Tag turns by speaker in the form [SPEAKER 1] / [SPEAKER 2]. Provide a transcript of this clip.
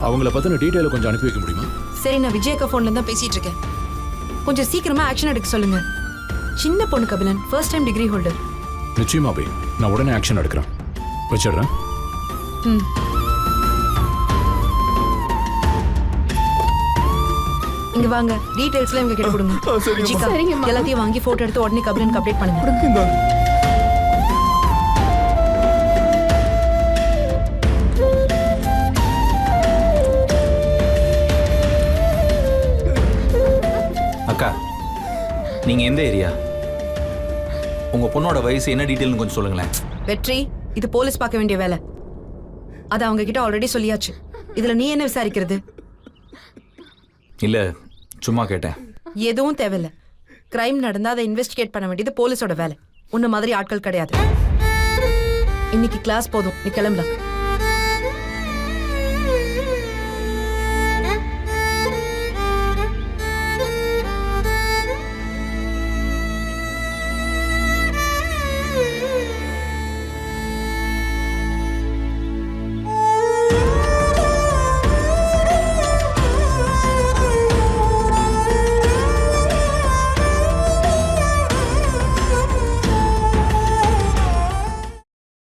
[SPEAKER 1] அவங்கள பத்தின டீடைல கொஞ்சம் அனுப்பி வைக்க முடியுமா?
[SPEAKER 2] சரி, நான் விஜயக்கா ஃபோன்ல தான் பேசிட்டு இருக்கேன். கொஞ்சம் சீக்கிரமா ஆக்ஷன் எடுக்க சொல்லுங்க. சின்ன பொண்ணு Kapilan, first time degree holder.
[SPEAKER 1] நிச்சயமா பை, நான் உடனே ஆக்ஷன் எடுக்கிறேன். வச்சிடுறேன்.
[SPEAKER 2] இங்க வாங்க, டீடைல்ஸ்லாம் இவங்க கிட்ட கொடுங்க. விஜிகா, எல்லாத்தையும் வாங்கி போட்டோ எடுத்து உடனே கபிலனுக்கு அப்டேட் பண்ணுங்க.
[SPEAKER 3] அக்கா, நீங்க எந்த ஏரியா? உங்க பொண்ணோட வயசு என்ன டீடைல்னு கொஞ்சம் சொல்லுங்களேன்.
[SPEAKER 2] வெற்றி, இது போலீஸ் பார்க்க வேண்டிய வேலை. அது அவங்க கிட்ட ஆல்ரெடி சொல்லியாச்சு. இதுல நீ என்ன விசாரிக்கிறது?
[SPEAKER 3] இல்ல, சும்மா கேட்டேன்.
[SPEAKER 2] எதுவும் தேவையில்ல. கிரைம் நடந்தா அதை இன்வெஸ்டிகேட் பண்ண வேண்டியது போலீஸோட வேலை. உன்ன மாதிரி ஆட்கள் கிடையாது. இன்னைக்கு கிளாஸ் போதும், நீ கிளம்பலாம்.